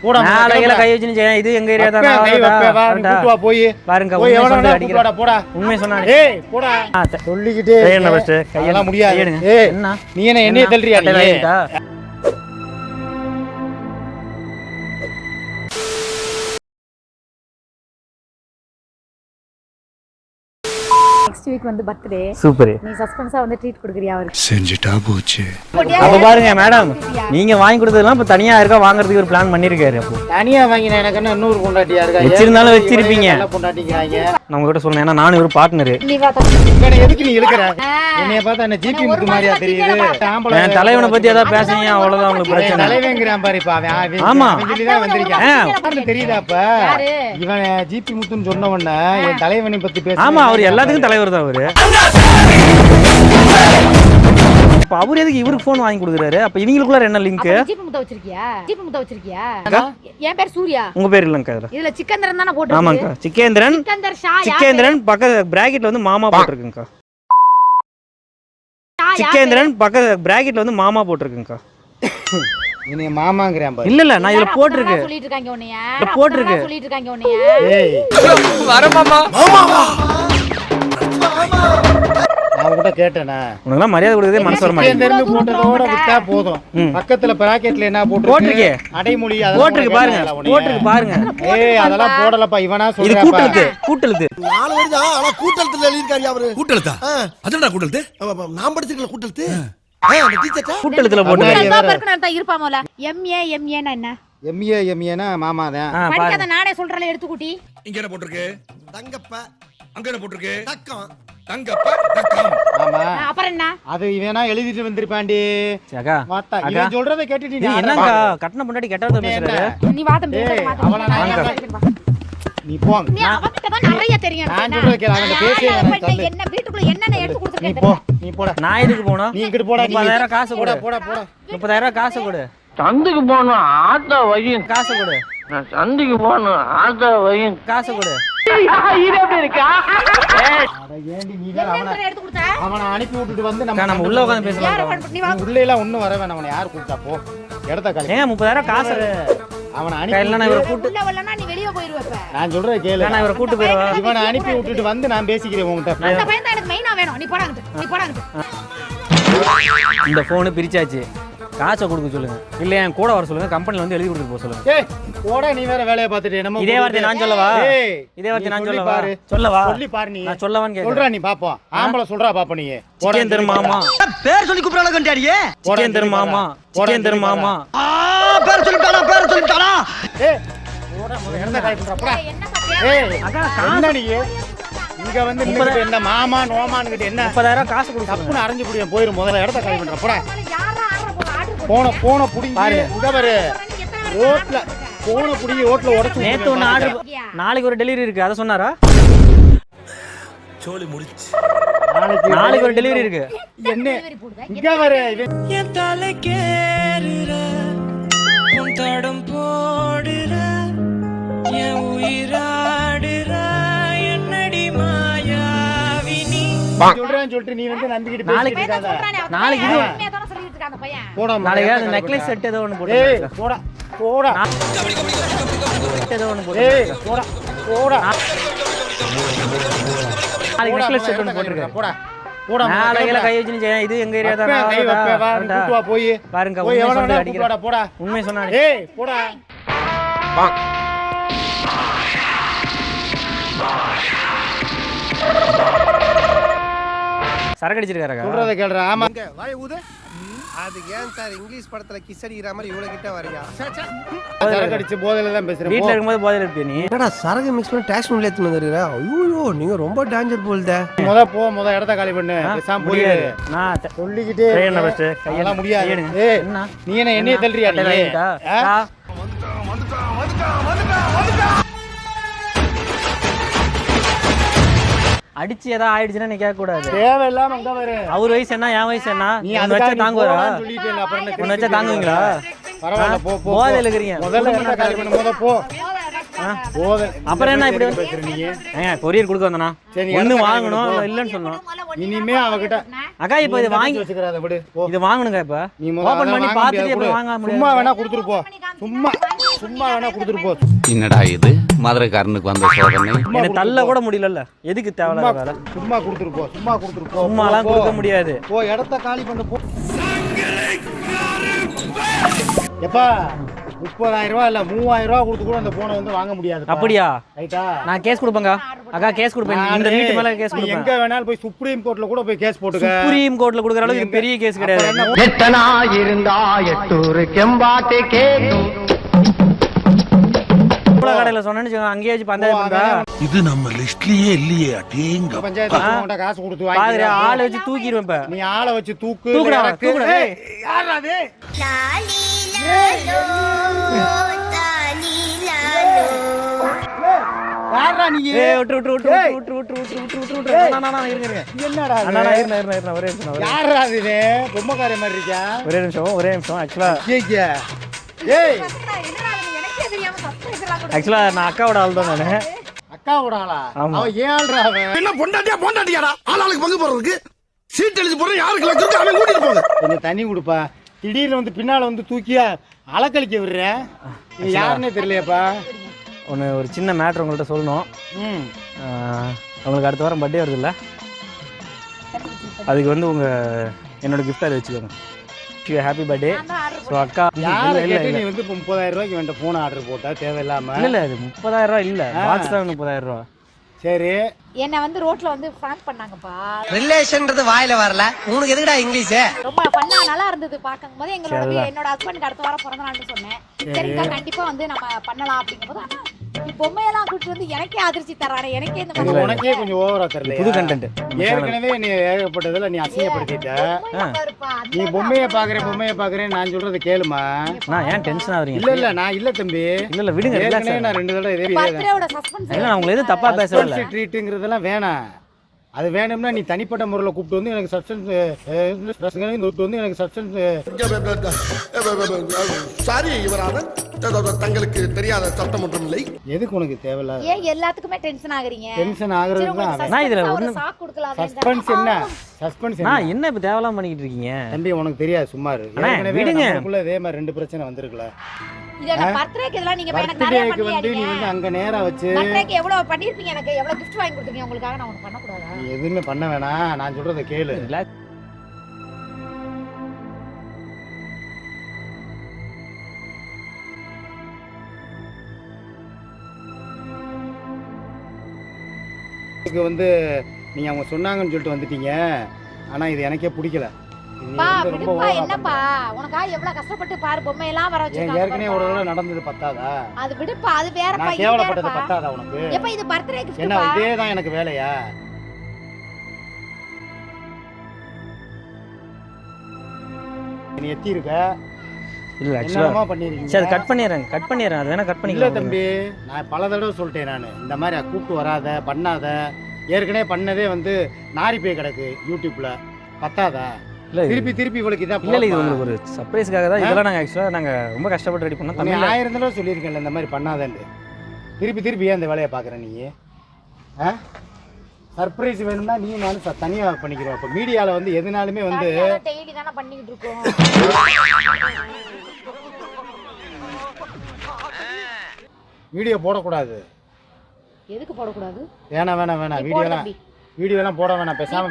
போடா நாளையில கை வச்சு நீ இது எங்க ஏரியா தான் கூட்டு வா போய் பாருங்க போய் எவனடா கூட்டுடா போடா உண்மை சொன்னானே ஏய் போடா சொல்லிக்கிட்டே என்ன ஃபர்ஸ்ட் கையெல்லாம் முடியாது ஏய் என்ன நீ என்ன என்னைய தள்ளியா நீ நெக்ஸ்ட் வீக் வந்து பர்த்டே சூப்பர் நீ சஸ்பென்ஸா வந்து ட்ரீட் கொடுக்கறியா அவருக்கு செஞ்சிட்டா போச்சு அப்ப பாருங்க மேடம் நீங்க வாங்கி கொடுத்ததெல்லாம் இப்ப தனியா இருக்கா வாங்குறதுக்கு ஒரு பிளான் பண்ணிருக்காரு அப்போ தனியா வாங்கினா எனக்கு என்ன இன்னொரு பொண்டாட்டியா இருக்கா வச்சிருந்தாலும் வச்சிருப்பீங்க நல்ல பொண்டாட்டிங்கறாங்க நம்ம கிட்ட சொல்றேன் ஏன்னா நானும் இவரு பார்ட்னர் இவனை எதுக்கு நீ இழுக்கற என்னைய பார்த்தா என்ன ஜிபி முத்து மாதிரியா தெரியுது என் தலைவனை பத்தி ஏதாவது பேசுறீங்க அவ்வளவுதான் உங்களுக்கு பிரச்சனை தலைவங்கறான் பாரு இப்ப அவன் ஆமா சொல்லி தான் வந்திருக்கான் தெரியுதா அப்ப இவன் ஜிபி முத்துன்னு சொன்ன உடனே என் தலைவனை பத்தி பேச ஆமா அவர் எல்லாத்துக்கும் தலைவர் தான் அவரு அப்ப அவர் எதுக்கு இவருக்கு போன் வாங்கி கொடுக்குறாரு அப்ப இவங்களுக்குள்ள என்ன லிங்க் ஜிபி முத்த வச்சிருக்கியா என் பேர் சூர்யா உங்க பேர் இல்லங்கா இதுல சிக்கந்தரன் தான போட்டு ஆமாங்கா சிக்கேந்திரன் சிக்கேந்திரன் பக்க பிராக்கெட்ல வந்து மாமா போட்டுருக்குங்கா சிக்கேந்திரன் பக்க பிராக்கெட்ல வந்து மாமா போட்டுருக்குங்கா நீ மாமாங்கறேன் பாரு இல்ல நான் இதுல போட்டுருக்கு சொல்லிட்டு இருக்காங்க உன்னைய போட்டுருக்கு சொல்லிட்டு இருக்காங்க உன்னைய ஏய் வர மாமா நான் கூட கேட்டேனா உனக்கு மரியாதை கொடுக்கதே மனசு வர மாட்டேங்குது இருந்து போட்டதோட விட்டா போதும் பக்கத்துல பிராக்கெட்ல என்ன போட்டுருக்கு அடைமொழி போட்டுருக்கு பாருங்க போட்டுருக்கு பாருங்க ஏய் அதெல்லாம் போடலப்பா இவனா இது சொல்றா கூட்டலுது நாலு வருது ஆனா கூட்டத்துல எழுதிருக்காரு அவரு கூட்டலதா அதடா கூட்டலது நான் படிச்சிருக்கல கூட்டலது கூட்டலுதுல போட்டு இருப்பாமோல எம்ஏ னா என்ன எம்ஏனா மாமா தான் படிக்காத நானே சொல்றல எடுத்து கூட்டி இங்க என்ன போட்டுருக்கு தங்கப்ப அங்க என்ன போட்டுருக்கு தக்கம் தங்கப்ப தக்கம் ஆமா அப்புறம் என்ன அது இவனா எழுதிட்டு வந்திருப்பான்டி சகா வாத்தா இவன் சொல்றத கேட்டிட்டு நீ என்னங்கா கட்டண முன்னாடி கெட்டத பேசுறாரு நீ வாதம் நீ போங்க நீ அவகிட்ட தான் நிறைய தெரியும் நான் சொல்றத கேளு அவன் பேசி என்ன வீட்டுக்குள்ள என்னென்ன எடுத்து நீ கொடுத்துருக்கேன் போ நீ போடா நான் இதுக்கு போணும் நீ இங்கிட்டு போடா 30000 காசு கொடு போடா போடா 30000 காசு கொடு சந்தைக்கு போகணும் ஆட்டோ வையும் காசு கொடு நான் சந்தைக்கு போகணும் ஆட்டோ வையும் காசு கொடு இது எப்படி இருக்கா அட ஏண்டி நீ வேற எடுத்து கொடுத்தா அவனை அனுப்பி விட்டுட்டு வந்து நம்ம உள்ள உட்கார்ந்து பேசலாம் நீ வா உள்ள எல்லாம் ஒண்ணும் வர வேணாம் அவனை யார் கூப்பிட்டா போ இடத்த காலி ஏங்க 30000 காசு அவனை கையில நான் இவரை கூட்டு உள்ள வரலனா நீ வெளிய போயிடுவ இப்ப நான் சொல்றத கேளு நான் இவரை கூட்டு போறவா இவனை அனுப்பி விட்டுட்டு வந்து நான் பேசிக்கிறேன் உன்கிட்ட அந்த பையன் தான் எனக்கு மெயினா வேணும் நீ போடாங்க இந்த போன் பிரிச்சாச்சு காசை கொடுக்க சொல்லுங்க இல்ல என் கூட வர சொல்லுங்க கம்பெனில வந்து எழுதி கொடுத்து போக சொல்லுங்க ஏய் போடா நீ வேற வேலைய பார்த்துட்டு என்னமோ இதே வார்த்தை நான் சொல்லவா இதே வார்த்தை நான் சொல்லவா சொல்லவா சொல்லி பாரு நீ நான் சொல்லவான்னு கேக்குறேன் சொல்றா நீ பாப்போம் ஆம்பள சொல்றா பாப்ப நீ சிக்கேந்தர் மாமா பேர் சொல்லி கூப்பிடறாங்க கண்டியாடியே சிக்கேந்தர் மாமா சிக்கேந்தர் மாமா பேர் சொல்லிட்டானா ஏய் போடா முதல்ல என்ன காய் பண்றா போடா என்ன பாத்தியா ஏய் என்ன நீ இங்க வந்து நீங்க என்ன மாமா நோமான்கிட்ட என்ன 30000 காசு கொடுங்க தப்புன்னு அரைஞ்சு புடிங்க போயிரு முதல்ல இடத்த காலி பண்றா போடா யாரா ஆர்டர் போன புடிங்க இங்க பாரு ரோட்ல போன புடிங்க ரோட்ல உடைச்சு நேத்து ஒன்னு ஆர்டர் நாளைக்கு ஒரு டெலிவரி இருக்கு அத சொன்னாரா சோலி முடிச்சு நாளைக்கு ஒரு டெலிவரி இருக்கு என்ன இங்க பாரு என் தலைக்கேறுற உன் தடம் போடுற என் உயிராடுற என்னடி மாயாவினி சொல்றேன்னு சொல்லிட்டு நீ வந்து நம்பிக்கிட்டு நாளைக்கு நாளைக்கு இது சொல்லிட்டு இருக்கான் அந்த பையன் போடா நாளைக்கு அந்த நெக்லஸ் செட் ஏதோ ஒன்னு போட்டு ஏய் போடா போடா ஏதோ ஒன்னு போட்டு ஏய் போடா போடா நாளைக்கு நெக்லஸ் செட் ஒன்னு போட்டுருக்கேன் போடா போடா நாளைக்கு கை வச்சு நீ இது எங்க ஏரியா தான் கை வைப்ப வா கூட்டு வா போய் பாருங்க போய் உண்மை எவனடா சொல்லி கூட்டுடா அடிக்கிறேன் போடா உண்மை சொன்னானே ஏய் போடா சரக்கு அடிச்சிருக்காரா சொல்றத கேளுடா ஆமா வாய் ஊது அது ஏன் சார் இங்கிலீஷ் படத்துல கிஸ் அடிக்கிற மாதிரி இவ்வளவு கிட்ட வரியா சரக்கு அடிச்சு போதையில தான் பேசுறேன் வீட்ல இருக்கும்போது போதையில இருப்பிய நீ என்னடா சரக்கு மிக்ஸ் பண்ணி டாக்ஸ் பண்ணி ஏத்துன வந்துருக்கா ஐயோ நீங்க ரொம்ப டேஞ்சர் போல்தே முத இடத்த காலி பண்ணு பேசாம போயிரு நான் சொல்லிக்கிட்டே என்ன ஃபர்ஸ்ட் அதெல்லாம் முடியாது ஏய் நீ என்ன என்னைய தள்ளியா நீ அடிச்சு ஏதாவது ஆயிடுச்சுன்னா நீ கேட்க கூடாது தேவையில்லாம அங்க வர அவர் வயசு என்ன என் வயசு என்ன நீ உன்னை அதுக்காக வச்சா தாங்குவாரா சொல்லிட்டே அப்புறம் என்ன உன்னை வச்சா தாங்குவீங்களா பரவாயில்ல போ போ போதையில இருக்கிறீங்க முதல்ல இடத்த காலி பண்ணு முத போ போத அப்புறம் என்ன இப்படி பேசுற நீ ஏங்க கொரியர் கொடுக்க வந்தனா சரி, ஒண்ணு இடத்த வாங்கணும் காலி பண்ணு, இல்லன்னு சொல்லணும் இனிமே அவகிட்ட அக்கா இப்போ இது வாங்கி வச்சுக்கற அத விடு போ இது வாங்கணுங்க இப்ப நீ முதல்ல ஓபன் பண்ணி வாங்க பார்த்துட்டு முடியாது, எப்படி வாங்க சும்மா முடியாது வேணா கொடுத்துட்டு போ சும்மா சும்மா வேணா கொடுத்துட்டு போ. என்னடா இது மதுரைக்காரனுக்கு வந்த சோதனை. என்ன தள்ள கூட முடியலல்ல, எதுக்கு தேவையில்லாத வேலை? சும்மா கொடுத்துட்டு போ, சும்மா கொடுத்துட்டு போ. சும்மாலாம் கொடுக்க முடியாது. போ, இடத்த காலி பண்ண போ. எப்பா 30,000 ரூபா இல்ல 3000 ரூபா கொடுத்து கூட அந்த போனை வந்து வாங்க முடியாது. அப்படியா? ரைட்டா? நான் கேஸ் கொடுப்பேங்க அக்கா, கேஸ் கொடுப்பேன். இந்த வீட்டு மேல கேஸ் கொடுப்பேன். எங்க வேணாலும் போய் சுப்ரீம் கோர்ட்ல கூட போய் கேஸ் போட்டுக்க. சுப்ரீம் கோர்ட்ல கொடுக்குற அளவுக்கு இது பெரிய கேஸ் கிடையாது. எத்தனா இருந்தா எட்டூர் கெம்பாட்டு கேக்கும். கடையில சொன்னேன்னு அங்கேயே வச்சு பஞ்சாயத்து பண்றா. இது நம்ம லிஸ்ட்லயே இல்லையே. அடேங்க பஞ்சாயத்து காசு கொடுத்து பாக்குற வாங்கி ஆளை வச்சு தூக்கிடுவேன். இப்ப நீ ஆளை வச்சு தூக்கு. தூக்குடா, இறக்கு. தூக்குடா. ஏய், யாரா அது? யாரா நீ? ஏய் விட்டு விட்டு விட்டு விட்டு விட்டு விட்டு விட்டு விட்டு விட்டு. நான் இருங்க. என்னடா இது? அண்ணா இருங்க ஒரே நிமிஷம். யாரா இது? பொம்மைக்கார மாதிரி இருக்கா? ஒரே நிமிஷம். ஆக்சுவலா நான் அக்காவோட ஆள் தான் நானு. அக்காவோட ஆளா? ஆமா. அவன் ஏன் ஆள்றா அவன்? என்ன பொண்டாட்டியாடா? ஆளாளுக்கு பங்கு போறதுக்கு சீட் எழுதி போற யாருக்கு லட்சம் அவன் கூட்டிட்டு போங்க. கொஞ்சம் தண்ணி கொடுப்பா. திடீர்னு வந்து பின்னால வந்து தூக்கியா அலக்கழிக்க விடுற. நீ யாருன்னே தெரியலையாப்பா. ஒரு சின்ன மேட்ரு உங்கள்கிட்ட சொல்லணும். உங்களுக்கு அடுத்த வாரம் பர்த்டே வருது இல்லை? அதுக்கு வந்து என்னோட கிஃப்ட் அதை வச்சுக்கோங்க. Happy birthday. ஸோ அக்கா நீ வந்து 30,000 ரூபாய்க்கு வேண்ட போன் ஆர்டர் போட்டா தேவையில்லாம. இல்லை அது 30,000 ரூபா இல்லை, பாக்ஸ் தான் 30,000 ரூபா. சரி, என்ன வந்து ரோட்ல வந்து ஃப்ராங்க் பண்ணாங்கப்பா. ரிலேஷன்ன்றது வாயில வரல. உனக்கு எதுக்குடா இங்கிலீஷ்? ரொம்ப பண்ணா நல்லா இருந்தது பாக்கும்போது. என்னோட ஹஸ்பண்ட் அடுத்த வாரம் பிறந்த நாள்னு சொன்னேன். சரிக்கா கண்டிப்பா வந்து நம்ம பண்ணலாம் அப்படிங்கும்போது, ஆனா நீ பொம்மையெல்லாம் கூட்டு வந்து எனக்கே அதிர்ச்சி தரானே. எனக்கே இந்த மாதிரி உனக்கே கொஞ்சம் ஓவரா தெரியல. புது கண்டென்ட். ஏற்கனவே நீ ஏகப்பட்டதுல நீ அசிங்கப்படுத்திட்ட. நீ பொம்மையை பாக்குறேன் நான் சொல்றது கேளுமா. நான் ஏன் டென்ஷன் ஆகுறீங்க? இல்ல நான் இல்ல தம்பி. இல்ல விடுங்க. ஏற்கனவே நான் 2 தடவை இதே பர்த்டேவோட சஸ்பென்ஸ். இல்ல நான் உங்களுக்கு எதுவும் தப்பா பேசவே இல்ல. ட்ரீட்ங்கிறதெல்லாம் வேணாம். அது வேணும்னா நீ தனிப்பட்ட முறையில் கூப்பிட்டு வந்து எனக்கு சப்ஸ்டன்ஸ் சாரி யுவரானன், தங்களுக்கு தெரியாத சட்டம் ஒன்றும் இல்லை. எதுக்கு உனக்கு தேவையில்ல? ஏன் எல்லாத்துக்குமே டென்ஷன் ஆகுறீங்க? டென்ஷன் ஆகுறது தான். நான் இதுல ஒரு சாக்கு கொடுக்கலாம். சஸ்பென்ஸ் என்ன? சஸ்பென்ஸ் நான் என்ன இப்ப தேவலாம் பண்ணிட்டு இருக்கீங்க? தம்பி உனக்கு தெரியாது சும்மா இரு. விடுங்க. நமக்குள்ள இதே மாதிரி 2 பிரச்சனை வந்திருக்கல. இத நான் பர்த்டேக்கு இதெல்லாம் நீங்க எனக்கு நிறைய வந்து நீ வந்து அங்க நேரா வச்சு பர்த்டேக்கு எவ்வளவு பண்ணிருப்பீங்க? எனக்கு எவ்வளவு gift வாங்கி கொடுத்தீங்க? உங்களுக்காக நான் ஒன்னு பண்ண கூடாதா? நீ எதுவுமே பண்ண வேணாம். நான் சொல்றத கேளு. இதுக்கு வந்து நீங்க அவங்க சொன்னாங்கன்னு சொல்லிட்டு வந்துட்டீங்க. ஆனா இது எனக்கே பிடிக்கல. பா விடுப்பா. என்னப்பா உனக்கா எவ்வளவு கஷ்டப்பட்டு பாரு பொம்மை எல்லாம் வர வச்சிருக்காங்க. ஏற்கனவே ஒரு தடவை நடந்தது பத்தாதா? அது விடுப்பா, அது வேறப்பா. இது கேவலப்பட்டது பத்தாதா உனக்கு? எப்ப இது பர்த்டே gift என்ன இதே தான் எனக்கு வேலையா? நீ எத்தி இருக்க. இல்ல ஆக்சுவலா பண்ணிருக்கீங்க. சரி கட் பண்ணிடுறேன். அது வேணா கட் பண்ணிக்கலாம். இல்ல தம்பி, நான் பல தடவை சொல்லிட்டேன். நான் இந்த மாதிரி கூப்பிட்டு வராத பண்ணாத. ஏற்கனவே பண்ணதே வந்து நாரி போய் கிடக்கு யூடியூப்ல. பத்தாதா? இல்ல திருப்பி இவளுக்கு இதான். இல்ல இது உங்களுக்கு ஒரு சர்ப்ரைஸ்க்காக தான். இதெல்லாம் நாங்க ஆக்சுவலா நாங்க ரொம்ப கஷ்டப்பட்டு ரெடி பண்ணோம். தமிழ்ல 1000 தடவை சொல்லியிருக்கேன்ல இந்த மாதிரி பண்ணாதேன்னு. திருப்பி ஏன் இந்த வேலையை பார்க்குற நீ? சர்ப்ரைஸ் வேணும்னா நீ நானும் தனியாக பண்ணிக்கிறோம். இப்போ மீடியாவில் வந்து எதுனாலுமே வந்து டெய்லி தானே பண்ணிக்கிட்டு இருக்கோம். வீடியோ போடக்கூடாது. எதுக்கு போடக்கூடாது? வேணாம் வீடியோலாம் போட வேணாம். பேசாம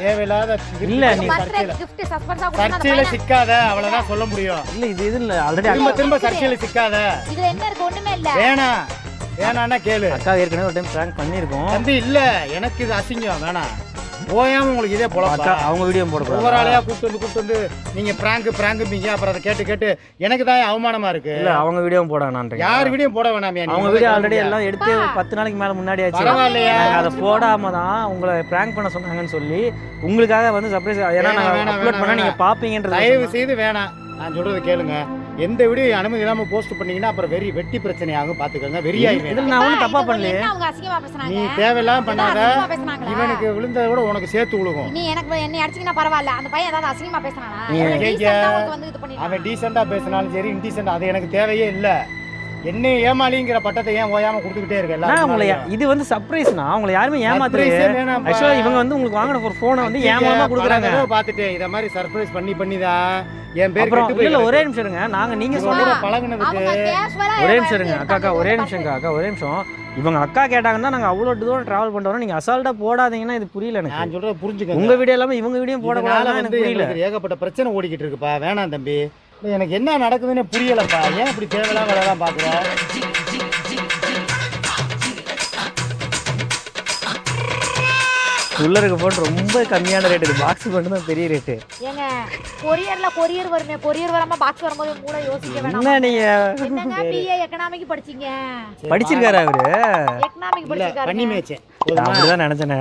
தேவையில்லாத இல்ல நீ சர்ச்சையில சிக்காத. அவ்வளவுதான் சொல்ல முடியும். இல்ல இது இல்ல ஆல்ரெடி திரும்ப சர்ச்சையில சிக்காத. இதுல என்ன இருக்கு? ஒண்ணுமே இல்ல. வேணான்னா கேளு. அக்கா ஏற்கனவே ஒரு டைம் பிராங்க் பண்ணிருக்கோம். தம்பி இல்ல எனக்கு இது அசிங்கம். வேணாம் ஓயாம உங்களுக்கு இதே போல. அவங்க வீடியோ போடக்கூடாது. ஒவ்வொரு ஆளையா கூப்பிட்டு வந்து நீங்க பிராங்க் அப்புறம் அதை கேட்டு எனக்கு தான் அவமானமா இருக்கு. இல்ல அவங்க வீடியோ போட வேணாம். யார் வீடியோ போட வேணாமே? அவங்க வீடியோ ஆல்ரெடி எல்லாம் எடுத்து 10 நாளைக்கு மேல முன்னாடி ஆச்சு. பரவாயில்லையா? அதை போடாம தான் உங்களை பிராங்க் பண்ண சொன்னாங்கன்னு சொல்லி உங்களுக்காக வந்து சர்ப்ரைஸ். ஏன்னா நாங்க அப்லோட் பண்ணா நீங்க பாப்பீங்கன்றது. தயவு செய்து வேணாம். நான் சொல்றது கேளுங்க. எந்த வீடியோ அனுமதி இல்லாம போஸ்ட் பண்ணீங்கன்னா அப்புறம் வெட்டி பிரச்சனை ஆகும். பாத்துக்கோங்க. வெறியாயி இதுல நான் ஒண்ணும் தப்பா பண்ணலையே. அவங்க அசிங்கமா பேசுறாங்க. நீ தேவையில்லாம பண்ணாத. இவனுக்கு விழுந்தத கூட உனக்கு சேர்த்து விழுகும். நீ எனக்கு என்னை அடிச்சீங்கன்னா பரவாயில்ல. அந்த பையன் ஏதாவது அசிங்கமா பேசுறானா? அவன் டீசெண்டா பேசினாலும் சரி இன்டீசெண்டா அது எனக்கு தேவையே இல்ல. என்ன ஏமாளிங்கிற பட்டத்தை ஏன் ஓயாம கொடுத்துக்கிட்டே இருக்க நான் உங்களை எல்லாரும் இது வந்து சர்ப்ரைஸ்னா உங்களை யாருமே ஏமாத்துறது Surprise ஏ வேணாம்ப்பா. ஆக்சுவலாக இவங்க வந்து உங்களுக்கு வாங்கின ஒரு ஃபோனை வந்து ஏமாமா கொடுக்குறாங்க. பார்த்துட்டேன் இத மாதிரி சர்ப்ரைஸ் பண்ணி தான் என் பேர் அப்புறம் கெட்டு இல்ல போய் ஒரே நிமிஷம் இருங்க. நாங்க நீங்க சொல்ற சொல்லுங்க. பழகுனதுக்கு அவங்க casual ஆ ஒரே ஏமாத்தி நிமிஷம் இருங்க. அக்கா இருக்காங்க. ஒரே நிமிஷம் அக்கா ஒரே நிமிஷம். இவங்க அக்கா கேட்டாங்கன்னா நாங்க அவ்வளோ தூரம் டிராவல் பண்ணிட்டு வரோம். நீங்க அசால்ட்டா போடாதீங்கன்னா இது புரியல நான் எனக்கு. சொல்றத புரிஞ்சுக்கங்க உங்க வீடியோ இல்லாம இவங்க வீடியோ இதனால போடக்கூடாதுன்னு வந்து எனக்கு புரியல. எங்களுக்கு ஏகப்பட்ட பிரச்சனை ஓடிக்கிட்டு இருக்குப்பா வேணாம் தம்பி இல்ல, எனக்கு என்ன நடக்குதுன்னு புரியலப்பா ஏன் இப்படி தேவையில்லாம வேலைலாம் பாக்குற உள்ள இருக்க போன் ரொம்ப கம்மியான ரேட். இது பாக்ஸ் மட்டும் தான் பெரிய ரேட்டு. ஏங்க கொரியர் வருமே கொரியர் வராம பாக்ஸ் வரும்போது கூட யோசிக்க வேணாம். என்ன நீங்க என்னங்க பிஏ எகனாமிக் படிச்சீங்க? படிச்சிருக்காரு அவரு? எகனாமிக் இல்ல படிச்சிருக்காரு. பண்ணி மேய்ச்சேன் நான் அப்படிதான் நினைச்சேனே.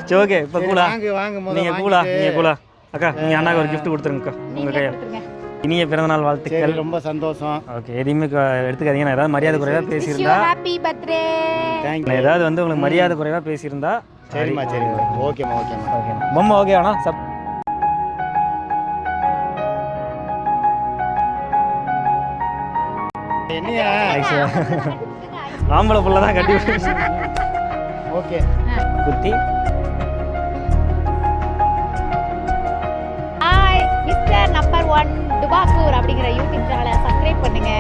சரி ஓகே இப்ப கூலா வாங்க முதல்ல நீங்க கூலா வாங்கிட்டு. நீங்க கூலா அக்கா நீங்க அண்ணாக்கு ஒரு gift கொடுத்துருங்கக்கா உங்க நீங்க கையால். கொடுத்துருங்க. இனிய பிறந்தநாள் வாழ்த்துக்கள். சரி ரொம்ப சந்தோஷம் ஓகே எதையுமே எடுத்துக்காதீங்க. நான் ஏதாவது மரியாதை குறைவா Wish you பேசியிருந்தா happy birthday. தேங்க்யூ நான் ஏதாவது வந்து உங்களுக்கு மரியாதை குறைவா பேசியிருந்தா சரிம்மா சரிம்மா ஓகேம்மா ஓகேம்மா ஓகே பொம்மை ஓகே ஆனா என்னையா ஆம்பளை புள்ள தான் கட்டி ஓகே குத்தி ஹாய் மிஸ்டர் நம்பர் 1 டுபாக்கூர் அப்படிங்கிற யூடியூப் சேனலை சப்ஸ்கிரைப் பண்ணுங்க,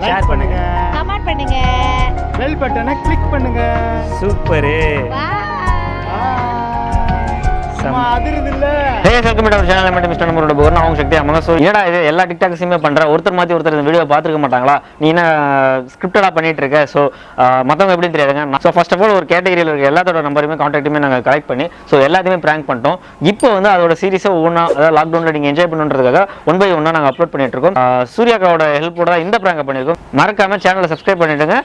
லைக் பண்ணுங்க கமெண்ட் பண்ணுங்க. பெல் பட்டனை கிளிக் பண்ணுங்க சூப்பரு. Bye. சும்மா அதிருது இல்ல வெல்கம் டு சேனல் மட்டும் மிஸ்டர் நம்பரோட போர் நான் சக்தி அம்மா. ஸோ என்னடா இது எல்லா டிக்டாக்ஸுமே பண்ணுற ஒருத்தர் மாற்றி ஒருத்தர் இந்த வீடியோ பார்த்துருக்க மாட்டாங்களா? நீ என்ன ஸ்கிரிப்டடாக பண்ணிட்டு இருக்க? ஸோ மற்றவங்க எப்படின்னு தெரியாதுங்க. ஸோ ஃபர்ஸ்ட் ஆஃப் ஆல் ஒரு கேட்டகரியில் இருக்க எல்லாத்தோட நம்பருமே கான்டாக்ட்டுமே நாங்கள் கலெக்ட் பண்ணி ஸோ எல்லாத்தையுமே ப்ராங்க் பண்ணிட்டோம். இப்போ வந்து அதோட சீரிஸை ஒவ்வொன்றா அதாவது லாக்டவுனில் நீங்கள் என்ஜாய் பண்ணுறதுக்காக 1 by 1 நாங்கள் அப்லோட் பண்ணிட்டு இருக்கோம். சூர்யாக்காவோட ஹெல்ப்போட இந்த ப்ராங்கை பண்ணியிருக்கோம். மறக்காம சேனலை சப்ஸ்கிரைப் பண்ணிட்டுங்க.